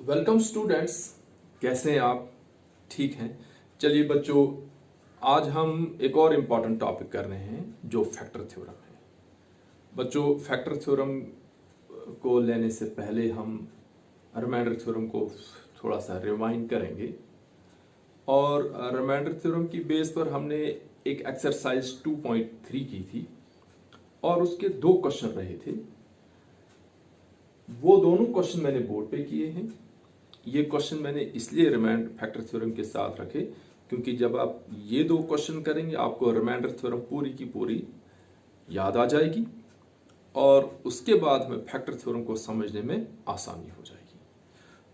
Welcome students, कैसे हैं आप? ठीक हैं। चलिए बच्चों, आज हम एक और इम्पॉर्टेंट टॉपिक कर रहे हैं जो फैक्टर थ्योरम है। बच्चों, फैक्टर थ्योरम को लेने से पहले हम रिमाइंडर थ्योरम को थोड़ा सा रिवाइंड करेंगे और रिमाइंडर थ्योरम की बेस पर हमने एक एक्सरसाइज 2.3 की थी और उसके दो क्वेश्चन रहे थे। वो दोनों क्वेश्चन मैंने बोर्ड पे किए हैं। ये क्वेश्चन मैंने इसलिए रिमाइंडर फैक्टर थ्योरम के साथ रखे क्योंकि जब आप ये दो क्वेश्चन करेंगे आपको रिमाइंडर थ्योरम पूरी की पूरी याद आ जाएगी और उसके बाद में फैक्टर थ्योरम को समझने में आसानी हो जाएगी।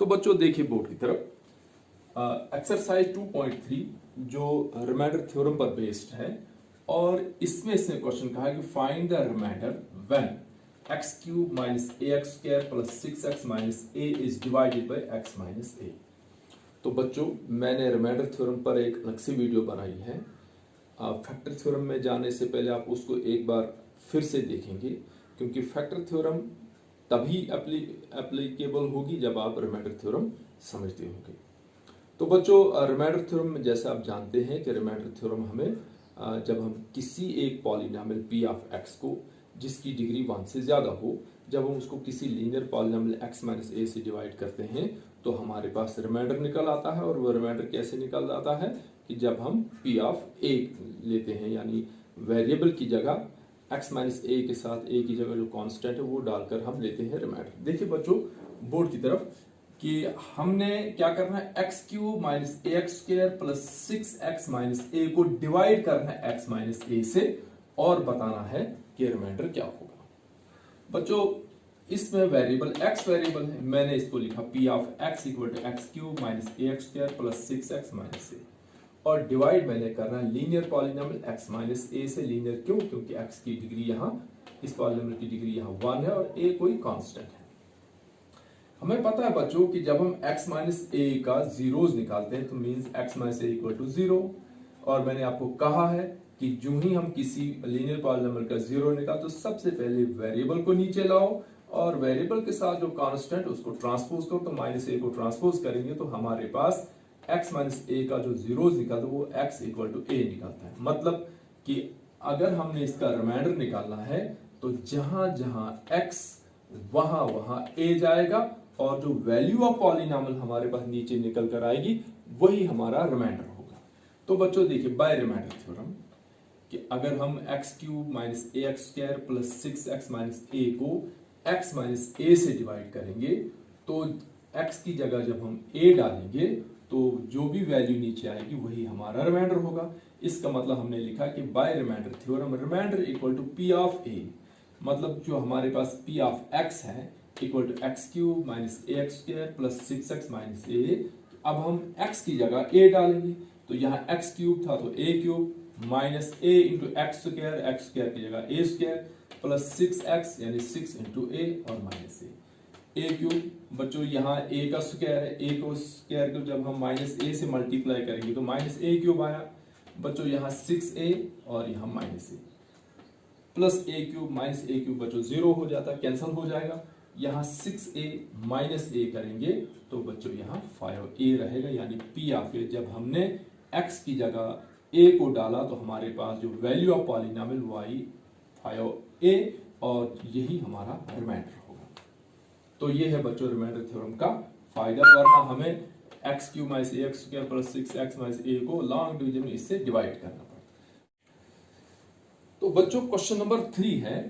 तो बच्चों देखिए बोर्ड की तरफ, एक्सरसाइज 2.3 जो रिमाइंडर थ्योरम पर बेस्ड है और इसमें इसने क्वेश्चन कहा कि find the reminder when x cube minus ax square plus 6x minus a is divided by x minus a। तो बच्चों, मैंने रिमाइंडर थ्योरम पर एक अलग से वीडियो बनाई है। फैक्टर थ्योरम में जाने से पहले आप उसको एक बार फिर से देखेंगे क्योंकि फैक्टर थ्योरम तभी एप्लीकेबल होगी जब आप रिमाइंडर थ्योरम समझते होंगे। तो बच्चों, रिमाइंडर थ्योरम में जैसा आप जानते हैं कि रिमाइंडर थ्योरम हमें जब हम किसी एक पॉलिनोमियल p ऑफ x को जिसकी डिग्री 1 से ज्यादा हो, जब हम उसको किसी linear polynomial x minus a से डिवाइड करते हैं तो हमारे पास रिमाइंडर निकल आता है। और वो रिमाइंडर कैसे निकल आता है कि जब हम p ऑफ a लेते हैं, यानी वेरिएबल की जगह x माइनस a के साथ a की जगह जो कांस्टेंट है वो डालकर हम लेते हैं रिमाइंडर। देखिए बच्चों बोर्ड की तरफ कि हमने क्या करना है, x cube minus A X square plus 6x minus a को डिवाइड करना है x माइनस a से और बताना है कि रिमाइंडर क्या होगा। बच्चों, इसमें वेरिएबल x वेरिएबल है, मैंने इसको लिखा p of x equal to X cube minus A X square plus 6x minus a और डिवाइड मैंने करना है linear polynomial x minus a से। लीनियर क्यों? क्योंकि x की डिग्री यहाँ, इस पॉलिनोमियल की डिग्री यहाँ 1 है और a कोई कांस्टेंट है। हमें पता है बच्चों कि जब हम x माइनस a का जीरोस निकालते हैं तो means x minus a equal to 0। और मैंने आपको कहा है कि जो ही हम किसी लीनियर पॉलिनोमियल का जीरो निकाल तो सबसे पहले वेरिएबल को नीचे लाओ और वेरिएबल के साथ जो कांस्टेंट उसको ट्रांसपोज करो। तो माइनस a को ट्रांसपोज करेंगे तो हमारे पास x माइनस a का जो जीरोस निकलता है वो x इक्वल टू a निकलता है। मतलब कि अगर हमने इसका रिमाइंडर निकालना है तो जहां जहां x वहां वहां a जाएगा और जो वैल्यू ऑफ पॉलिनोमियल हमारे पास नीचे निकल कर आएगी वही हमारा रिमाइंडर होगा। तो बच्चों देखिए, बाय रिमाइंडर थ्योरम कि अगर हम x cube minus A X square plus 6x minus a को x माइनस a से डिवाइड करेंगे तो x की जगह जब हम a डालेंगे तो जो भी वैल्यू नीचे आएगी वही हमारा रिमाइंडर होगा। इसका मतलब हमने लिखा कि by reminder theorem reminder equal to p of a, मतलब जो हमारे पास p ऑफ x है equal to X cube minus A X square plus 6x minus a। अब हम x की जगह a डालेंगे तो यहाँ x क्यूब था तो a cube minus a into x square की जगह a स्क्वायर प्लस 6x यानी 6 इंटू a और माइनस a क्यूब। बच्चों यहाँ a का स्क्वायर है, a को स्क्वायर को जब हम माइनस a से मल्टीप्लाई करेंगे तो माइनस a क्यूब आया। बच्चों यहाँ 6a और यहाँ minus a plus a cube minus a cube बच्चों 0 हो जाता है, कैंसिल हो जाएगा। यहाँ 6a माइनस a करेंगे तो बच्चों यहाँ 5a रहेगा, यानी p ऑफ a जब हमने x की जगह a को डाला तो हमारे पास जो value of polynomial y 5a और यही हमारा रिमाइंडर होगा। तो ये है बच्चों रिमाइंडर थ्योरम का फायदा, वरना हमें x cube minus A X square plus 6x minus a को लॉन्ग डिवीजन में इससे डिवाइड करना पड़ता। तो बच्चों क्वेश्चन नंबर 3 है,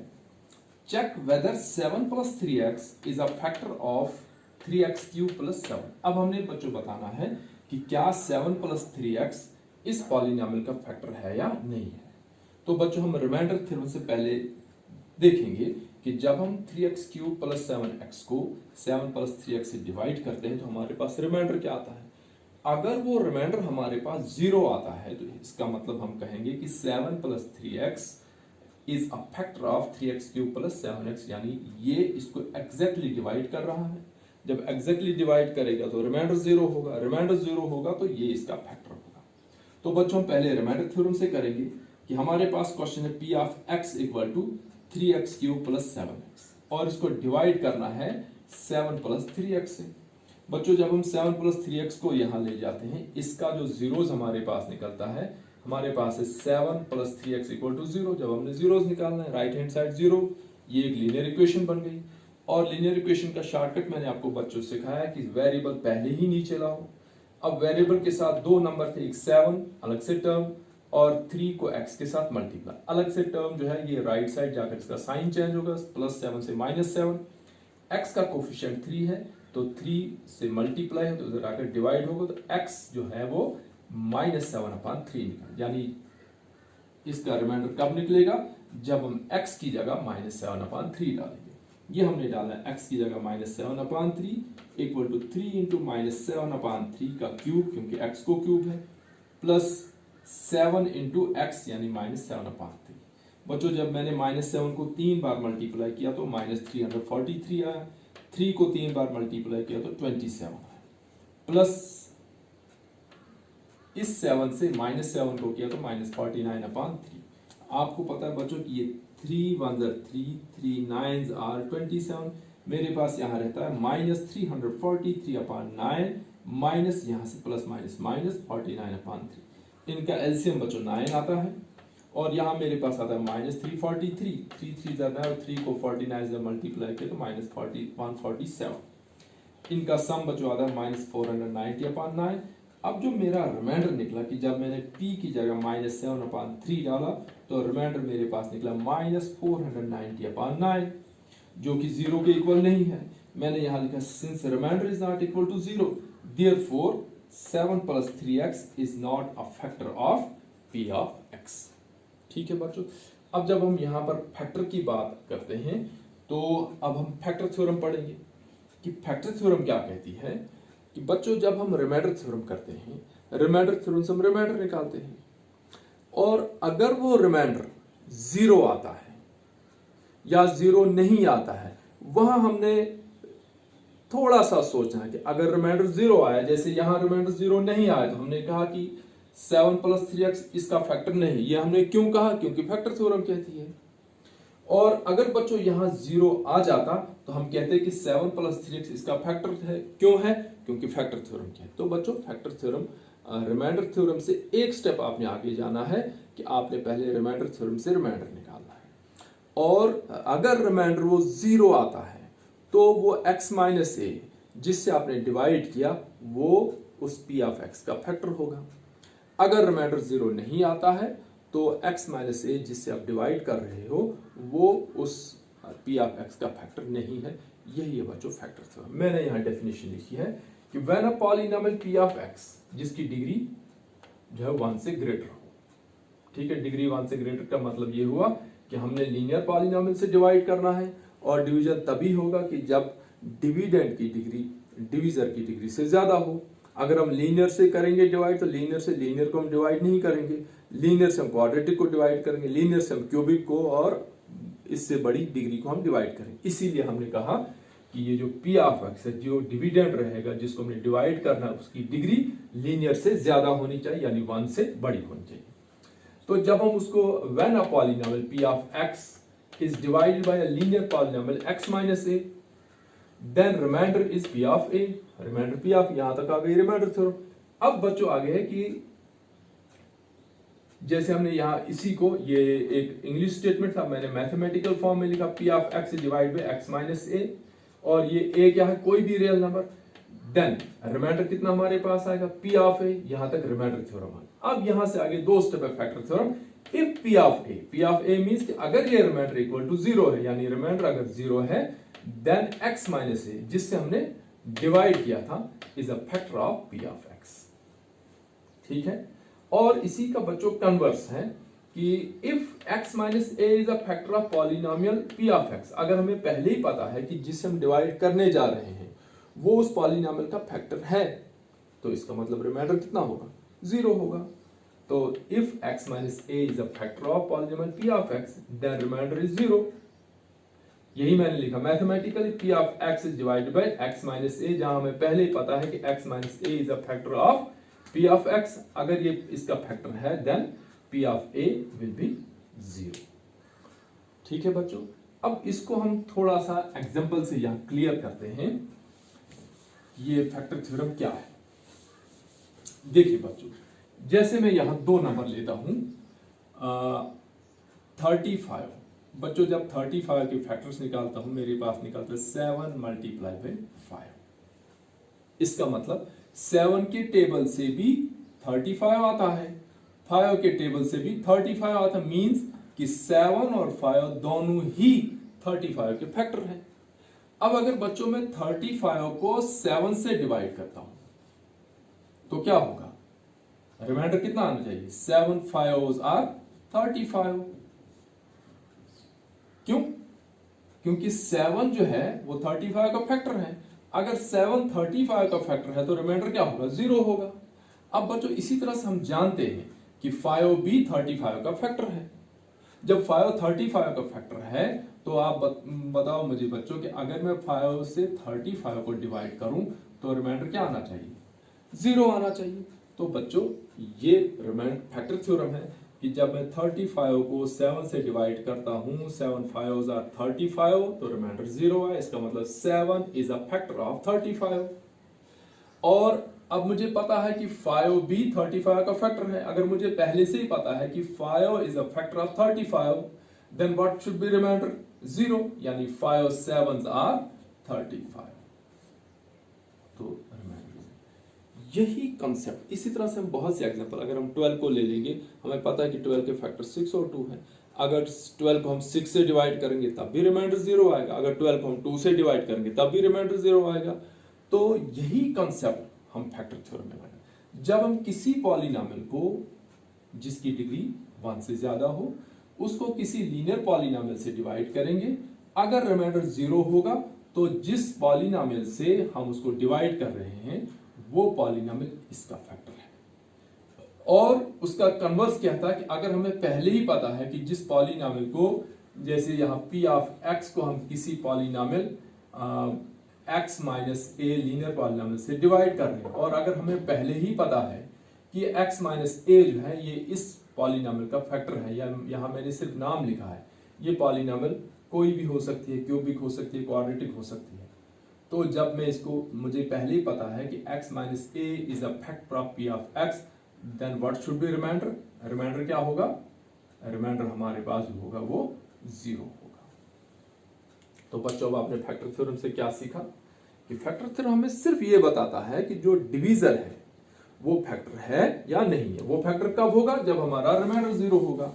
check whether 7 plus 3x is a factor of 3x cube plus 7। अब हमने बच्चों बताना है कि क्या 7 प्लस 3x इस पॉलिनोमियल का फैक्टर है या नहीं है। तो बच्चों हम रिमाइंडर थ्योरम से पहले देखेंगे कि जब हम 3x क्यूब प्लस 7x को 7 प्लस 3x से डिवाइड करते हैं तो हमारे पास रिमाइंडर क्या आता है। अगर वो रिमाइंडर हमारे पास 0 आता है तो इसका मतलब हम कहेंगे कि 7 plus 3x is a factor of 3x cube plus 7x, यानी ये इसको एग्जैक्टली डिवाइड कर रहा है। जब एग्जैक्टली डिवाइड करेगा तो रिमाइंडर 0 होगा, रिमाइंडर 0 होगा तो ये इसका फैक्टर होगा। तो बच्चों पहले रिमाइंडर थ्योरम से करेंगे कि हमारे पास क्वेश्चन है p of x equal to 3x cube plus 7x और इसको डिवाइड करना है 7 प्लस 3x से। बच्चों जब हम 7 प्लस 3x को यहाँ ले जाते हैं, इसका जो जीरोस हमारे पास निकलता है, हमारे पास है 7 प्लस 3x इक्वल टू 0। जब हमने जीरोस निकालना है, राइट हैंड साइड 0, ये एक लीनियर इक्वेशन बन गई। और लीनियर इक्वेशन का शॉर्टकट मैंने आपको बच्चों से सिखाया कि वेरिएबल पहले ही नीचे लाओ। अब वेरिएबल के साथ दो नंबर थे, एक 7 अलग से टर्म और 3 को x के साथ मल्टीप्लाई, अलग से टर्म जो है ये राइट साइड जाकर इसका साइन चेंज होगा, +7 से -7। x का कोफिशिएंट 3 है तो 3 से मल्टीप्लाई है तो इधर आकर डिवाइड होगा, तो x जो है वो -7/3 निकल, यानी इसका रिमाइंडर कब निकलेगा, जब हम x की जगह -7/3 डालेंगे। ये हमने डाला है x की जगह -7/3 इक्वल टू 3 इंटू -7/3 का क्यूब, क्योंकि x को क्यूब है, प्लस 7 इंटू एक्स यानी -7/3। बच्चों जब मैंने -7 को 3 बार मल्टीप्लाई किया तो -343 आया, 3 को 3 बार मल्टीप्लाई किया तो 27 आया, प्लस इस 7 से -7 को किया तो -49/3। आपको पता है बच्चों कि ये 3 1 3, 3 9 are 27, मेरे पास यहाँ रहता है -343/9 माइनस यहाँ से प्लस माइनस 49/3। इनका एलसीएम बच्चों 9 आता है और यहाँ मेरे पास आता है -343, 3 3 जाता है और 3 को 49 से मल्टीप्लाई किया तो -147। इनका सम बच्चों आता है -490/9। अब जो मेरा रिमाइंडर निकला कि जब मैंने p की जगह -7/3 डाला तो रिमाइंडर मेरे पास निकला -490/9, जो कि 0 के इक्वल नहीं है। मैंने यहाँ लिखा since reminder is not equal to 0, therefore 7 plus 3x is not a factor of p of x। ठीक है बच्चों, अब जब हम यहाँ पर फैक्टर की बात करते हैं तो अब हम फैक्टर थ्योरम पढ़ेंगे कि फैक्टर थ्योरम क्या कहती है। कि बच्चों जब हम रिमाइंडर थ्योरम करते हैं, रिमाइंडर थ्योरम से हम रिमाइंडर निकालते हैं, और अगर वो रिमाइंडर 0 आता है या 0 नहीं आता है, वहां हमने थोड़ा सा सोचना है कि अगर रिमाइंडर 0 आया, जैसे यहां रिमाइंडर 0 नहीं आया तो हमने कहा कि 7 प्लस 3x इसका फैक्टर नहीं। ये हमने क्यों कहा, क्योंकि फैक्टर थ्योरम कहती है। और अगर बच्चों यहां 0 आ जाता तो हम कहते हैं कि 7 प्लस 3x इसका फैक्टर है। क्यों है, क्योंकि फैक्टर थ्योरम क्या है। तो बच्चों फैक्टर थ्योरम रिमाइंडर थ्योरम से एक स्टेप आपने आगे जाना है कि आपने पहले रिमाइंडर थ्योरम से रिमाइंडर निकालना है, और अगर रिमाइंडर वो 0 आता है तो वो x माइनस ए जिससे आपने डिवाइड किया वो उस p ऑफ x का फैक्टर होगा। अगर रिमाइंडर 0 नहीं आता है तो x माइनस ए जिससे आप डिवाइड कर रहे हो वो उस p ऑफ x का फैक्टर नहीं है। यही है बच्चों फैक्टर थ्योरम। मैंने यहाँ डेफिनेशन लिखी है कि when a polynomial p of x जिसकी डिग्री जो है 1 से ग्रेटर हो। ठीक है, डिग्री 1 से ग्रेटर का मतलब ये हुआ कि हमने लीनियर पॉलिनोमियल से डिवाइड करना है, और डिवीजन तभी होगा कि जब डिविडेंड की डिग्री डिवीजर की डिग्री से ज्यादा हो। अगर हम लीनियर से करेंगे डिवाइड तो लीनियर से लीनियर को हम डिवाइड नहीं करेंगे, लीनियर से हम क्वाड्रेटिक को डिवाइड करेंगे, लीनियर से हम क्यूबिक को और इससे बड़ी डिग्री को हम डिवाइड करेंगे। इसीलिए हमने कहा कि ये जो p ऑफ x है, जो डिविडेंड रहेगा जिसको हमने डिवाइड करना है, उसकी डिग्री लीनियर से ज्यादा होनी चाहिए, यानी 1 से बड़ी होनी चाहिए। तो जब हम उसको when a polynomial p of x is divided by a linear polynomial x minus a, then remainder is p of a, remainder p of, यहां तक आ गई रिमाइंडर थ्योरम। अब बच्चों आगे है कि जैसे हमने यहां इसी को, ये एक इंग्लिश स्टेटमेंट था, मैंने मैथमेटिकल फॉर्म में लिखा p of x is divided by x minus a, और ये a क्या है, कोई भी रियल नंबर। देन रिमाइंडर कितना हमारे पास आएगा, p of a, यहां तक रिमाइंडर थ्योरम है। अब यहां से आगे दो स्टेप है factor theorem. If P of A means कि अगर ये रिमाइंडर इक्वल टू 0 है, यानी रिमाइंडर अगर 0 है, then x माइनस a जिससे हमने डिवाइड किया था is a factor of P of x। ठीक है, और इसी का बच्चों कन्वर्स है कि if x minus a is a factor of polynomial P of x, अगर हमें पहले ही पता है कि जिससे हम डिवाइड करने जा रहे हैं वो उस पॉलिनोमियल का फैक्टर है, तो इसका मतलब रिमाइंडर कितना होगा, 0 होगा। तो if x minus a is a factor of polynomial p of x, then remainder is 0। यही मैंने लिखा mathematically p of x is divided by x minus a, जहां हमें पहले ही पता है कि x minus a is a factor of p of x। अगर ये इसका फैक्टर है then p of a will be 0। ठीक है बच्चों, अब इसको हम थोड़ा सा एग्जांपल से यहां क्लियर करते हैं ये फैक्टर थ्योरम क्या है। देखिए बच्चों, जैसे मैं यहां 2 नंबर लेता हूं 35। बच्चों जब 35 के फैक्टर्स निकालता हूं मेरे पास निकलता है 7 मल्टीप्लाई बाई 5। इसका मतलब 7 के टेबल से भी 35 आता है, 5 के टेबल से भी 35 आता है, मींस कि 7 और 5 दोनों ही 35 के फैक्टर हैं। अब अगर बच्चों में 35 को 7 से डिवाइड करता हूं तो क्या होगा, रिमाइंडर कितना आना चाहिए, 7 5s आर 35। क्यों, क्योंकि 7 जो है वो 35 का फैक्टर है। अगर 7 35 का फैक्टर है तो रिमाइंडर क्या होगा, 0 होगा। अब बच्चों इसी तरह से हम जानते हैं कि 5 भी 35 का फैक्टर है। जब 5 35 का फैक्टर है तो आप बताओ मुझे बच्चों कि अगर मैं 5 से 35 को डिवाइड करूं तो रिमाइंडर क्या आना चाहिए, 0 आना चाहिए। तो बच्चों ये रिमाइंडर फैक्टर थ्योरम है कि जब मैं 35 को 7 से डिवाइड करता हूं, 7 5s आर 35, तो रिमाइंडर 0 है। इसका मतलब 7 इज अ फैक्टर ऑफ 35। और अब मुझे पता है कि 5 भी 35 का फैक्टर है। अगर मुझे पहले से ही पता है कि 5 is a factor of 35, then what should be reminder, 0, यानी 5 7s आर 35। तो यही कंसेप्ट, इसी तरह से हम बहुत से एग्जांपल, अगर हम 12 को ले लेंगे, हमें पता है कि 12 के फैक्टर 6 और 2 है। अगर 12 को हम 6 से डिवाइड करेंगे तब भी रिमाइंडर 0 आएगा, अगर 12 को हम 2 से डिवाइड करेंगे तब भी रिमाइंडर 0 आएगा। तो यही कंसेप्ट हम फैक्टर थ्योरम में लगा। जब हम किसी पॉलिनोमियल को जिसकी डिग्री 1 से ज्यादा हो उसको किसी लीनियर पॉलिनोमियल से डिवाइड करेंगे, अगर रिमाइंडर 0 होगा तो जिस पॉलिनोमियल से हम उसको डिवाइड कर रहे हैं वो पॉलिनोमियल इसका फैक्टर है। और उसका कन्वर्स क्या था कि अगर हमें पहले ही पता है कि जिस पॉलिनोमियल को, जैसे यहां p ऑफ x को हम किसी polynomial x minus a linear polynomial से डिवाइड कर रहे हैं, और अगर हमें पहले ही पता है कि x माइनस a जो है ये इस पॉलिनोमियल का फैक्टर है, या यहां मैंने सिर्फ नाम लिखा है, ये पॉलिनोमियल कोई भी हो सकती है, क्यूबिक हो सकती है, क्वाड्रेटिक हो सकती है। तो जब मैं इसको, मुझे पहले ही पता है कि x minus a is a factor of p of x, then what should be reminder, reminder क्या होगा, रिमाइंडर हमारे पास जो होगा वो 0 होगा। तो बच्चों अब आपने फैक्टर थ्योरम से क्या सीखा कि फैक्टर थ्योरम हमें सिर्फ ये बताता है कि जो डिवीजर है वो फैक्टर है या नहीं है। वो फैक्टर कब होगा, जब हमारा रिमाइंडर 0 होगा।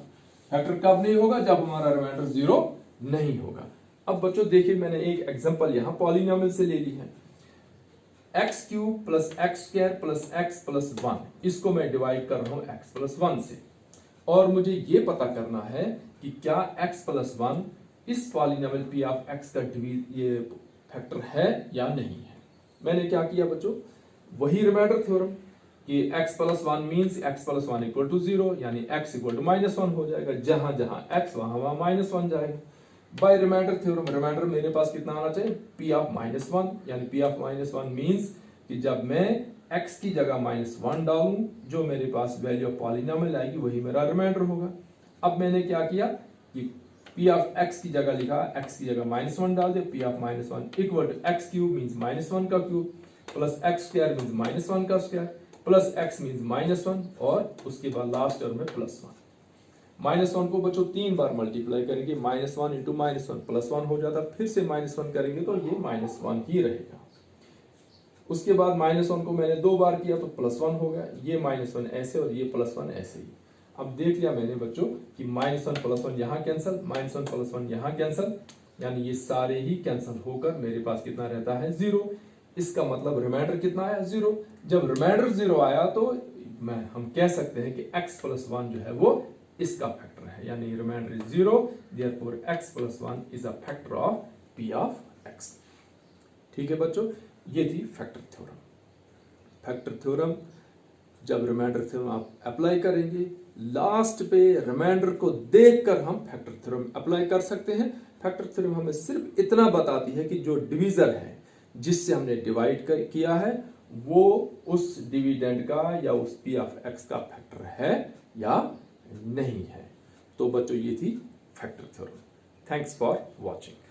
फैक्टर कब नहीं होगा, जब हमारा रिमाइंडर 0 नहीं होगा। अब बच्चों देखिए, मैंने एक एग्जांपल यहां पॉलिनोमियल से ले ली है, x cube plus x square plus x plus 1, इसको मैं डिवाइड कर रहा हूं एक्स प्लस 1 से, और मुझे यह पता करना है कि क्या एक्स प्लस 1 इस पॉलिनोमियल पी ऑफ एक्स का ये फैक्टर है या नहीं है। मैंने क्या किया बच्चों, वही रिमाइंडर थ्योरम कि x plus 1 means x plus 1 equal to 0, यानी x इक्वल टू -1 हो जाएगा। जहां जहां x वहां -1 जाएगा। बाय रिमाइंडर थ्योरम, रिमाइंडर मेरे पास कितना आना चाहिए, p ऑफ -1, यानी p ऑफ -1 मीन्स कि जब मैं x की जगह -1 डालूं, जो मेरे पास वैल्यू ऑफ पॉलिनोमियल आएगी वही मेरा रिमाइंडर होगा। अब मैंने क्या किया कि p ऑफ x की जगह लिखा, x की जगह -1 डाल दिया, p of -1 equal to x cube means -1 का cube plus x square means -1 का स्क्वायर प्लस x मीन्स -1, और उसके बाद लास्ट टर्म में +1। -1 को बच्चों 3 बार मल्टीप्लाई करेंगे, -1 इंटू -1 +1 हो जाता, फिर से -1 करेंगे तो ये -1 ही रहेगा। उसके बाद -1 को मैंने 2 बार किया तो +1 हो गया, ये -1 ऐसे और ये +1 ऐसे ही। अब देख लिया मैंने बच्चों कि -1 +1 यहाँ कैंसिल, -1 +1 यहाँ कैंसिल, यानी ये सारे ही कैंसिल होकर मेरे पास कितना रहता है, 0। इसका मतलब रिमाइंडर कितना आया, 0। जब रिमाइंडर 0 आया तो हम कह सकते हैं कि x प्लस 1 जो है वो इसका फैक्टर है, यानी reminder is 0, therefore x plus 1 is a factor of p of x। ठीक है बच्चों, ये थी फैक्टर थ्योरम। फैक्टर थ्योरम जब रिमाइंडर थ्योरम आप अप्लाई करेंगे, लास्ट पे रिमाइंडर को देखकर हम फैक्टर थ्योरम अप्लाई कर सकते हैं। फैक्टर थ्योरम हमें सिर्फ इतना बताती है कि जो डिवीजर है जिससे हमने डिवाइड किया है वो उस डिविडेंड का या उस p ऑफ x का फैक्टर है या नहीं है। तो बच्चों ये थी factor theorem. Thanks for watching.